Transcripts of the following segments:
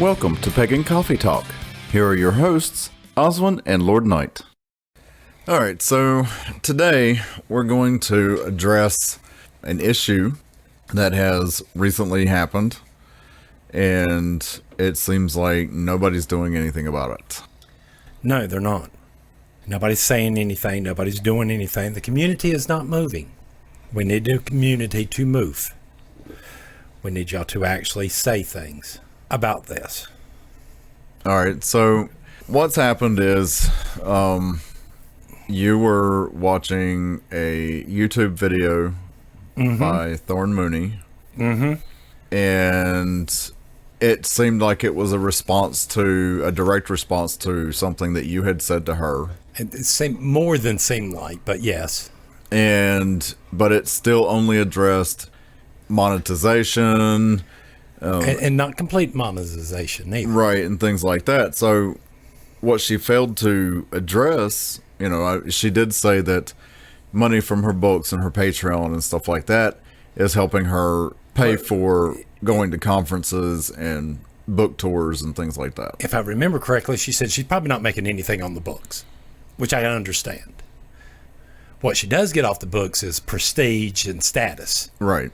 Welcome to Pagan Coffee Talk. Here are your hosts, Oswin and Lord Knight. Alright, so today we're going to address an issue that has recently happened, and it seems like nobody's doing anything about it. No, they're not. Nobody's saying anything. Nobody's doing anything. The community is not moving. We need the community to move. We need y'all to actually say things about this. All right, so what's happened is you were watching a YouTube video by Thorn Mooney, and it seemed like it was a direct response to something that you had said to her. It seemed more than seemed like, but yes. But it still only addressed monetization. And not complete monetization either. Right, and things like that. So what she failed to address, she did say that money from her books and her Patreon and stuff like that is helping her pay for going to conferences and book tours and things like that. If I remember correctly, she said she's probably not making anything on the books, which I understand. What she does get off the books is prestige and status. Right.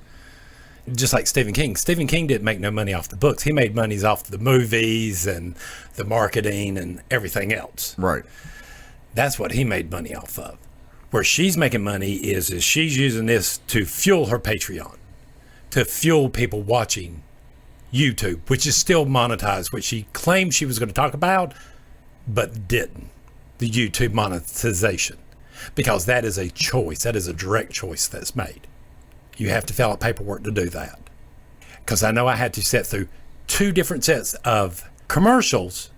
Just like Stephen King. Stephen King didn't make no money off the books. He made monies off the movies and the marketing and everything else. Right. That's what he made money off of. Where she's making money is she's using this to fuel her Patreon, to fuel people watching YouTube, which is still monetized, which she claimed she was going to talk about, but didn't. The YouTube monetization. Because that is a choice. That is a direct choice that's made. You have to fill out paperwork to do that. Because I know I had to sit through 2 different sets of commercials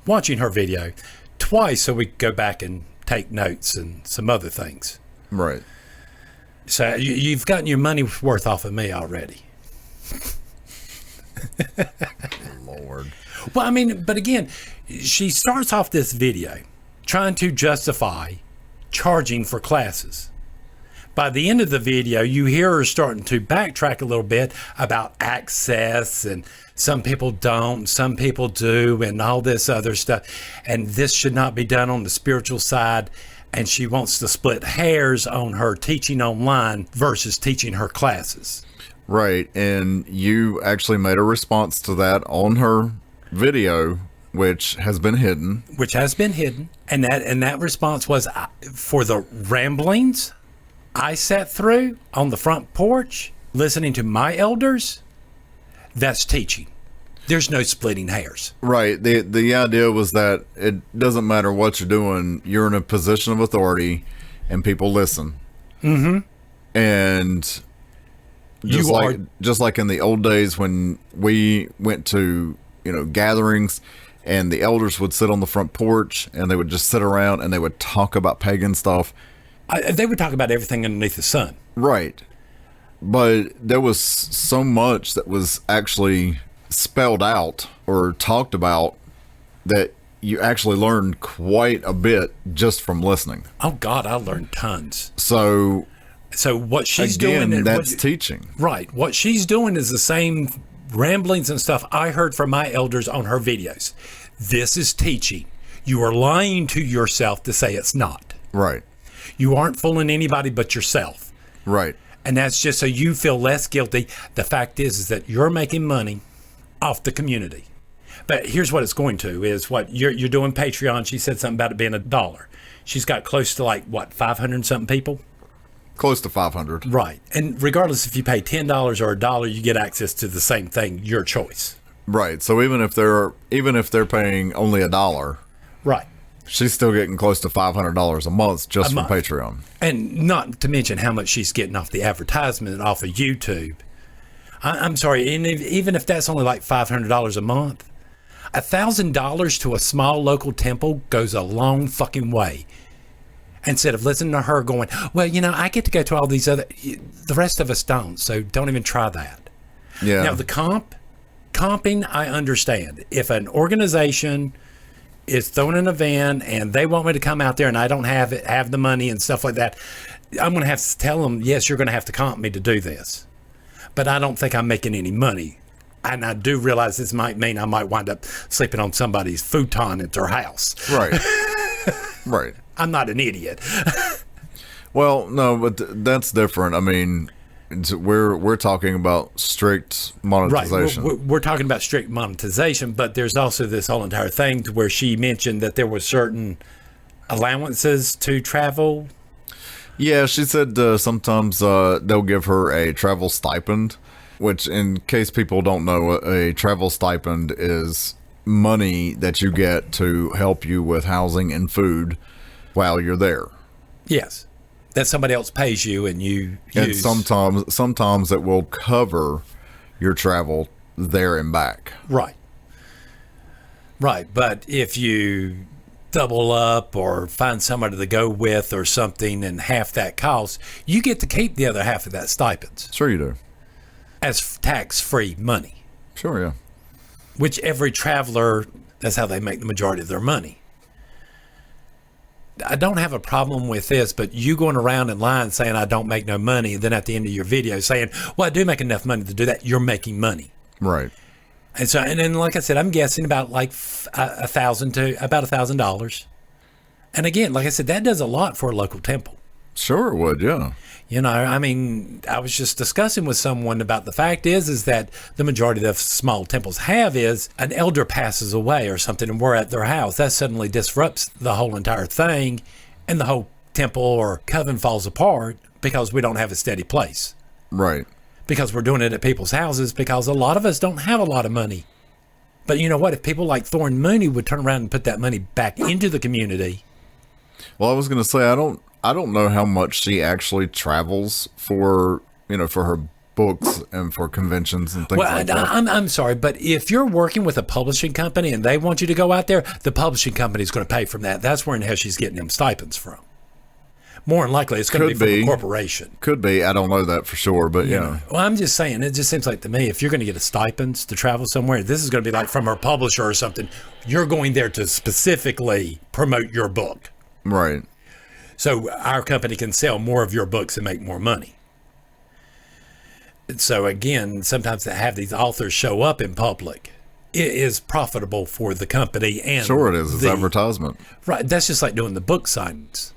watching her video twice so we could go back and take notes and some other things. Right. So you've gotten your money worth off of me already. Lord. Well, but again, she starts off this video trying to justify charging for classes. By the end of the video, you hear her starting to backtrack a little bit about access, and some people don't, some people do, and all this other stuff. And this should not be done on the spiritual side. And she wants to split hairs on her teaching online versus teaching her classes. Right. And you actually made a response to that on her video, which has been hidden. And that response was for the ramblings I sat through on the front porch, listening to my elders. That's teaching. There's no splitting hairs. Right. The idea was that it doesn't matter what you're doing. You're in a position of authority and people listen. Mm-hmm. And just like in the old days when we went to, gatherings, and the elders would sit on the front porch and they would just sit around and they would talk about pagan stuff. They would talk about everything underneath the sun. Right. But there was so much that was actually spelled out or talked about that you actually learned quite a bit just from listening. Oh God, I learned tons. So what she's again, doing, that's teaching. Right. What she's doing is the same ramblings and stuff I heard from my elders on her videos. This is teaching. You are lying to yourself to say it's not. Right. You aren't fooling anybody but yourself. Right. And that's just so you feel less guilty. The fact is that you're making money off the community. But here's what it's going to is what you're doing Patreon. She said something about it being $1. She's got close to 500 something people. Close to 500. Right. And regardless if you pay $10 or $1, you get access to the same thing, your choice. Right. So even if they're paying only $1, right, she's still getting close to $500 a month just from Patreon. And not to mention how much she's getting off the advertisement off of YouTube. I'm sorry, and even if that's only $500 a month, $1,000 to a small local temple goes a long fucking way. Instead of listening to her going, well, I get to go to all these the rest of us don't, so don't even try that. Yeah. Now the comping, I understand. If an organization is throwing an event and they want me to come out there and I don't have the money and stuff like that, I'm going to have to tell them, yes, you're going to have to comp me to do this. But I don't think I'm making any money And I do realize this might mean I might wind up sleeping on somebody's futon at their house. Right. Right. I'm not an idiot. Well, no, but that's different. I mean, we're talking about strict monetization. Right. We're talking about strict monetization, but there's also this whole entire thing to where she mentioned that there were certain allowances to travel. Yeah, she said sometimes they'll give her a travel stipend, which, in case people don't know, a travel stipend is money that you get to help you with housing and food while you're there. Yes. That somebody else pays you and you use. And sometimes it will cover your travel there and back. Right. Right. But if you double up or find somebody to go with or something and half that cost, you get to keep the other half of that stipend. Sure you do. As tax-free money. Sure, yeah. Which every traveler, that's how they make the majority of their money. I don't have a problem with this, but you going around and lying saying I don't make no money, and then at the end of your video saying, well, I do make enough money to do that, you're making money. Right. And so, and then, like I said, I'm guessing about like $1,000 to about $1,000. And again, like I said, that does a lot for a local temple. Sure it would, yeah. You know, I mean, I was just discussing with someone about the fact is that the majority of small temples have is an elder passes away or something and we're at their house. That suddenly disrupts the whole entire thing and the whole temple or coven falls apart because we don't have a steady place. Right. Because we're doing it at people's houses because a lot of us don't have a lot of money. But you know what? If people like Thorn Mooney would turn around and put that money back into the community. Well, I was going to say, I don't know how much she actually travels for, for her books and for conventions and things like that. I'm sorry, but if you're working with a publishing company and they want you to go out there, the publishing company is going to pay from that. That's where in hell she's getting them stipends from. More than likely, it's going to be from a corporation. Could be. I don't know that for sure, but yeah. Well, I'm just saying, it just seems like to me, if you're going to get a stipends to travel somewhere, this is going to be like from her publisher or something. You're going there to specifically promote your book. Right. So our company can sell more of your books and make more money. So again, sometimes to have these authors show up in public, it is profitable for the company. And sure it is. It's advertisement. Right. That's just like doing the book signings.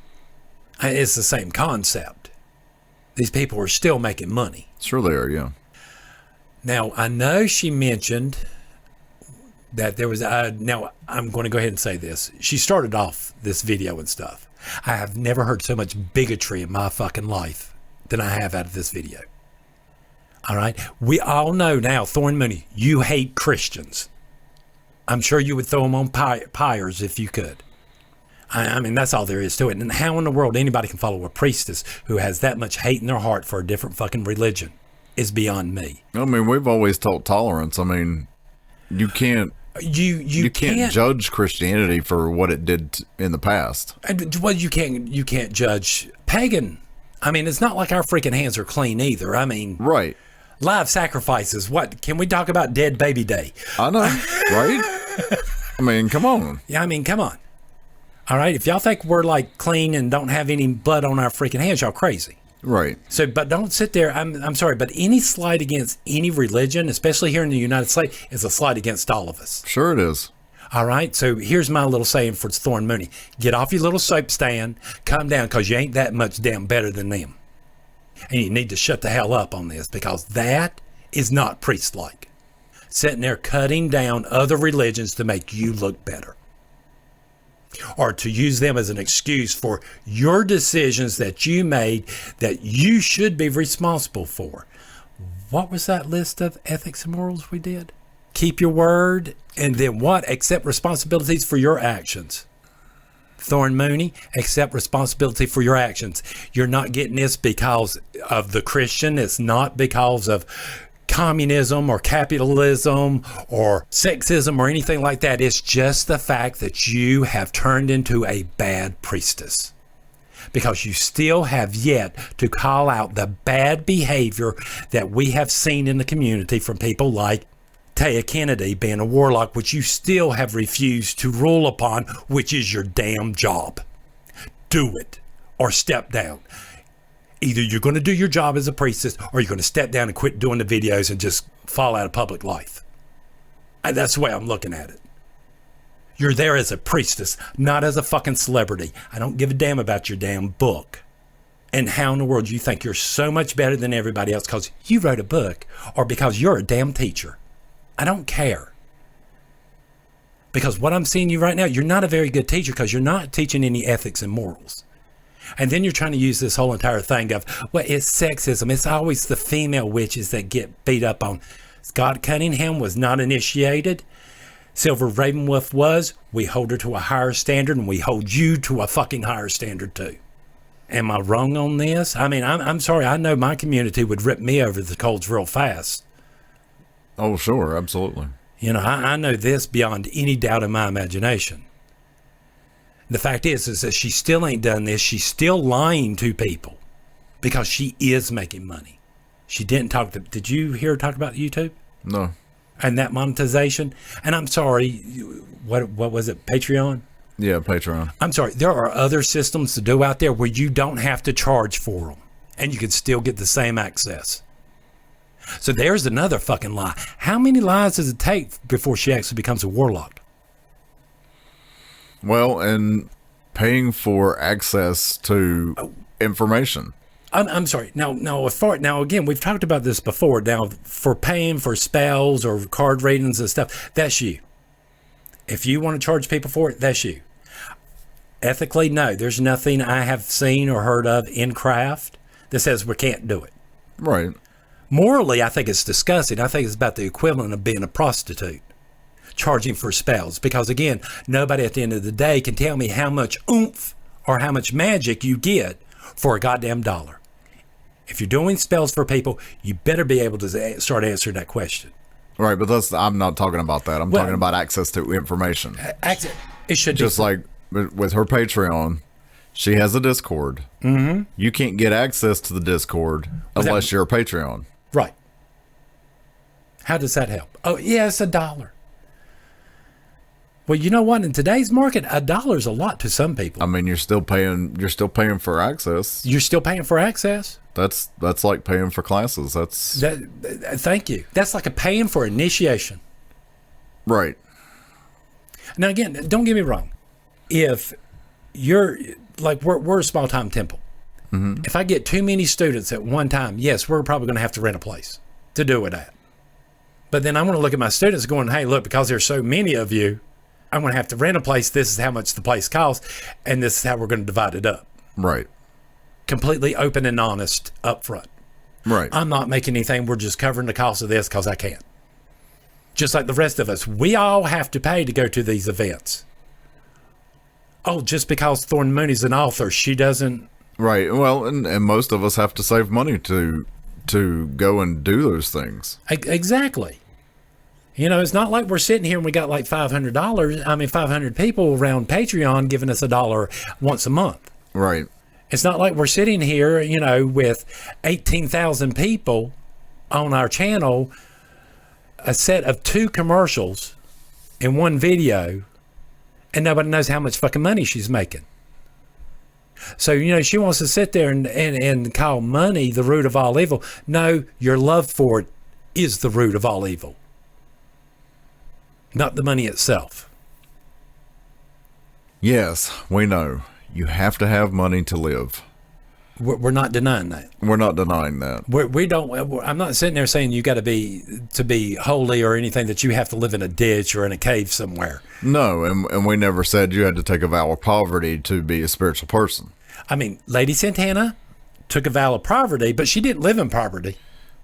It's the same concept. These people are still making money. Sure they are, yeah. Now, I know she mentioned that there was, now I'm going to go ahead and say this. She started off this video and stuff. I have never heard so much bigotry in my fucking life than I have out of this video. All right? We all know now, Thorn Mooney, you hate Christians. I'm sure you would throw them on pyres if you could. I mean, that's all there is to it. And how in the world anybody can follow a priestess who has that much hate in their heart for a different fucking religion is beyond me. I mean, we've always taught tolerance. I mean, you can't judge Christianity for what it did in the past. Well, you can't judge pagan. I mean, it's not like our freaking hands are clean either. I mean, right. Live sacrifices. What can we talk about? Dead baby day. I know, right? I mean, come on. Yeah, I mean, come on. All right, if y'all think we're like clean and don't have any blood on our freaking hands, y'all crazy. Right. So, but don't sit there. I'm sorry, but any slight against any religion, especially here in the United States, is a slight against all of us. Sure it is. All right, so here's my little saying for Thorn Mooney. Get off your little soap stand, calm down, because you ain't that much damn better than them. And you need to shut the hell up on this, because that is not priest-like. Sitting there cutting down other religions to make you look better. Or to use them as an excuse for your decisions that you made that you should be responsible for. What was that list of ethics and morals we did? Keep your word, and then what? Accept responsibilities for your actions. Thorn Mooney, accept responsibility for your actions. You're not getting this because of the Christian. It's not because of communism or capitalism or sexism or anything like that. It's just the fact that you have turned into a bad priestess, because you still have yet to call out the bad behavior that we have seen in the community from people like Taya Kennedy being a warlock, which you still have refused to rule upon, which is your damn job. Do it or step down. Either you're going to do your job as a priestess, or you're going to step down and quit doing the videos and just fall out of public life. And that's the way I'm looking at it. You're there as a priestess, not as a fucking celebrity. I don't give a damn about your damn book. And how in the world you think you're so much better than everybody else because you wrote a book or because you're a damn teacher. I don't care. Because what I'm seeing you right now, you're not a very good teacher because you're not teaching any ethics and morals. And then you're trying to use this whole entire thing of, well, it's sexism. It's always the female witches that get beat up on. Scott Cunningham was not initiated. Silver Ravenwolf was. We hold her to a higher standard, and we hold you to a fucking higher standard too. Am I wrong on this? I mean, I'm sorry. I know my community would rip me over the coals real fast. Oh, sure. Absolutely. You know, I know this beyond any doubt in my imagination. The fact is that she still ain't done this. She's still lying to people because she is making money. She didn't talk to, did you hear her talk about YouTube? No. And that monetization? And I'm sorry, what was it, Patreon? Yeah, Patreon. I'm sorry, there are other systems to do out there where you don't have to charge for them and you can still get the same access. So there's another fucking lie. How many lies does it take before she actually becomes a warlock? Well, and paying for access to information. I'm sorry. Now again, we've talked about this before. Now, for paying for spells or card readings and stuff, that's you. If you want to charge people for it, that's you. Ethically, no. There's nothing I have seen or heard of in craft that says we can't do it. Right. Morally, I think it's disgusting. I think it's about the equivalent of being a prostitute, charging for spells. Because again, nobody at the end of the day can tell me how much oomph or how much magic you get for a goddamn dollar. If you're doing spells for people, you better be able to start answering that question. Right, but I'm not talking about that. I'm talking about access to information. It should just like with her Patreon, she has a Discord. Mm-hmm. You can't get access to the Discord unless you're a Patreon. Right. How does that help? Oh, yeah, it's $1. Well, you know what? In today's market, $1 is a lot to some people. I mean, you're still paying for access. You're still paying for access. That's like paying for classes. Thank you. That's like a paying for initiation. Right. Now, again, don't get me wrong. If you're like, we're a small time temple. Mm-hmm. If I get too many students at one time, yes, we're probably going to have to rent a place to do it at. But then I'm going to look at my students going, hey, look, because there's so many of you, I'm going to have to rent a place. This is how much the place costs, and this is how we're going to divide it up. Right. Completely open and honest up front. Right. I'm not making anything. We're just covering the cost of this because I can. Just like the rest of us. We all have to pay to go to these events. Oh, just because Thorn Mooney's an author, she doesn't. Right. Well, and most of us have to save money to go and do those things. Exactly. You know, it's not like we're sitting here and we got like $500. 500 people around Patreon giving us $1 once a month. Right. It's not like we're sitting here, you know, with 18,000 people on our channel, a set of 2 commercials in one video, and nobody knows how much fucking money she's making. So, you know, she wants to sit there and call money the root of all evil. No, your love for it is the root of all evil. Not the money itself. Yes, we know. You have to have money to live. We're not denying that. We're not denying that. We don't. I'm not sitting there saying you got to be holy or anything, that you have to live in a ditch or in a cave somewhere. No, and we never said you had to take a vow of poverty to be a spiritual person. I mean, Lady Santana took a vow of poverty, but she didn't live in poverty.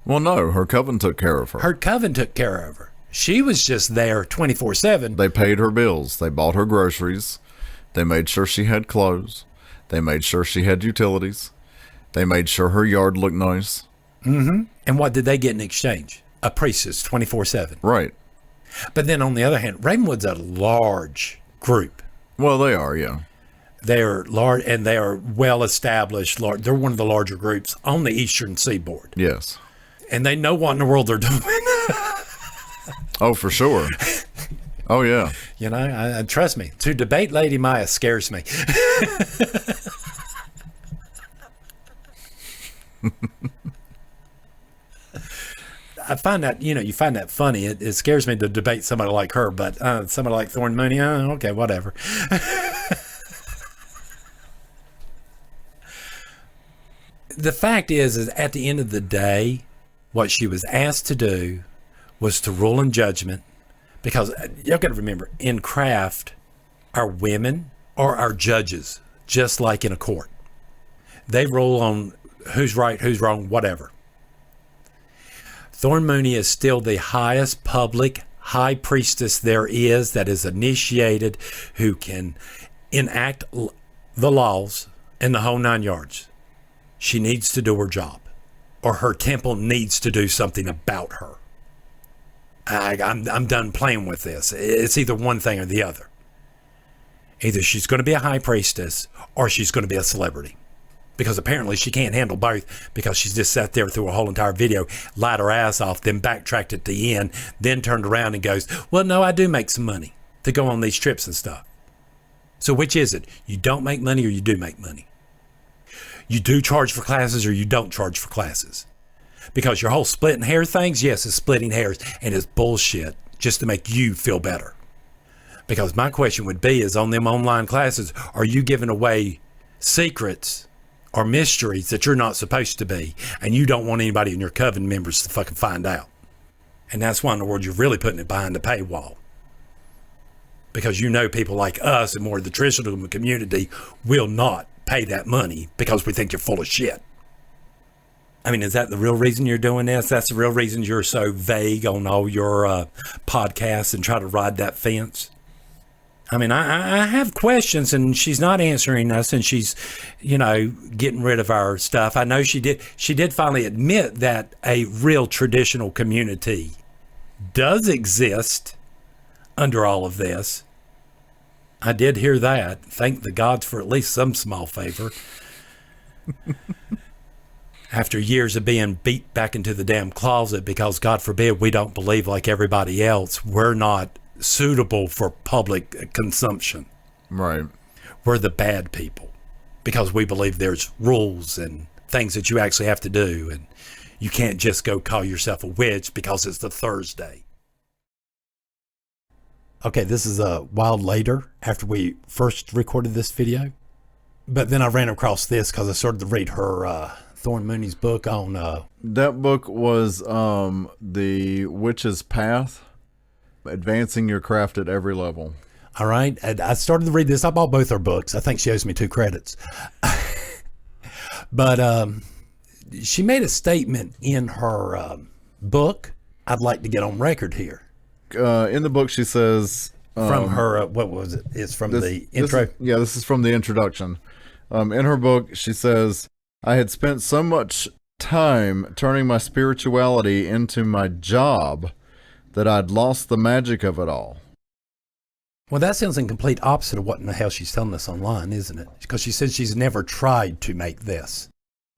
Well, no, her coven took care of her. Her coven took care of her. She was just there 24/7. They paid her bills. They bought her groceries. They made sure she had clothes. They made sure she had utilities. They made sure her yard looked nice. Mm-hmm. And what did they get in exchange? A priestess 24/7. Right. But then on the other hand, Ravenwood's a large group. Well, they are, yeah. They are large and they are well established. They're one of the larger groups on the eastern seaboard. Yes. And they know what in the world they're doing. Oh, for sure. Oh, yeah. You know, trust me, to debate Lady Maya scares me. I find that, you find that funny. It scares me to debate somebody like her, but somebody like Thorn Mooney, okay, whatever. The fact is at the end of the day, what she was asked to do was to rule in judgment, because y'all got to remember, in craft, our women are our judges, just like in a court. They rule on who's right, who's wrong, whatever. Thorn Mooney is still the highest public high priestess there is, that is initiated, who can enact the laws in the whole 9 yards. She needs to do her job, or her temple needs to do something about her. I'm done playing with this. It's either one thing or the other. Either she's going to be a high priestess or she's going to be a celebrity. Because apparently she can't handle both, because she's just sat there through a whole entire video, lied her ass off, then backtracked at the end, then turned around and goes, well, no, I do make some money to go on these trips and stuff. So which is it? You don't make money or you do make money? You do charge for classes or you don't charge for classes? Because your whole splitting hair things, yes, it's splitting hairs, and it's bullshit just to make you feel better. Because my question would be is, on them online classes, are you giving away secrets or mysteries that you're not supposed to be, and you don't want anybody in your coven members to fucking find out? And that's why, in the world, you're really putting it behind the paywall. Because people like us and more of the traditional community will not pay that money because we think you're full of shit. I mean, is that the real reason you're doing this? That's the real reason you're so vague on all your podcasts and try to ride that fence? I mean, I have questions, and she's not answering us, and she's, getting rid of our stuff. I know she did finally admit that a real traditional community does exist under all of this. I did hear that. Thank the gods for at least some small favor. After years of being beat back into the damn closet because, God forbid, we don't believe like everybody else, we're not suitable for public consumption. Right. We're the bad people because we believe there's rules and things that you actually have to do, and you can't just go call yourself a witch because it's the Thursday. Okay, this is a while later after we first recorded this video, but then I ran across this because I started to read her Thorn Mooney's book on that book was The Witch's Path, Advancing Your Craft at Every Level. All right, and I started to read this. I bought both her books. I think she owes me 2 credits. But she made a statement in her book I'd like to get on record here. In the book, she says... from her, what was it? It's from the intro? This is from the introduction. In her book, she says, I had spent so much time turning my spirituality into my job that I'd lost the magic of it all. Well, that sounds in complete opposite of what in the hell she's telling us online, isn't it? Because she said she's never tried to make this,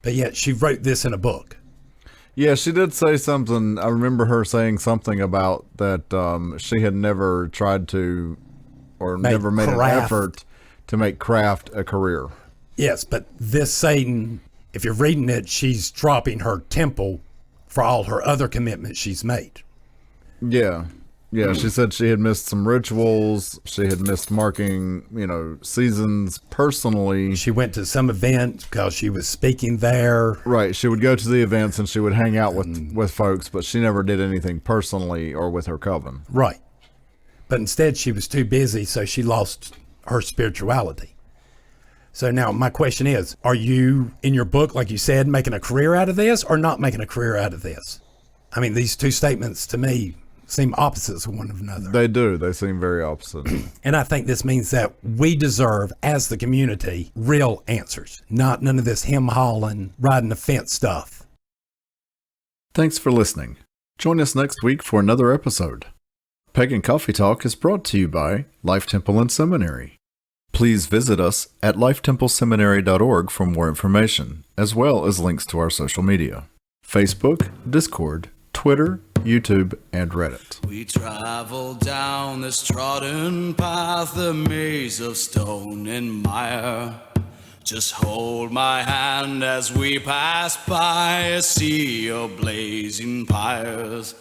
but yet she wrote this in a book. Yeah, she did say something. I remember her saying something about that she had never tried to, or never made an effort to make craft a career. Yes, but this Satan, if you're reading it, she's dropping her temple for all her other commitments she's made. Yeah. Yeah, she said she had missed some rituals. She had missed marking, seasons personally. She went to some event because she was speaking there. Right. She would go to the events and she would hang out with folks, but she never did anything personally or with her coven. Right. But instead, she was too busy, so she lost her spirituality. So now my question is, are you, in your book, like you said, making a career out of this or not making a career out of this? I mean, these two statements to me seem opposites of one another. They do. They seem very opposite. And I think this means that we deserve, as the community, real answers, not none of this hem-hawing, riding the fence stuff. Thanks for listening. Join us next week for another episode. Pagan Coffee Talk is brought to you by Life Temple and Seminary. Please visit us at lifetempleseminary.org for more information, as well as links to our social media: Facebook, Discord, Twitter, YouTube, and Reddit. We travel down this trodden path, a maze of stone and mire. Just hold my hand as we pass by a sea of blazing pyres.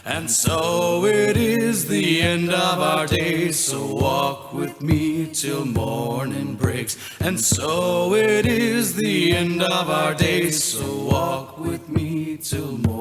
And so it is the end of our days, so walk with me till morning breaks. And so it is the end of our days, so walk with me till morning breaks.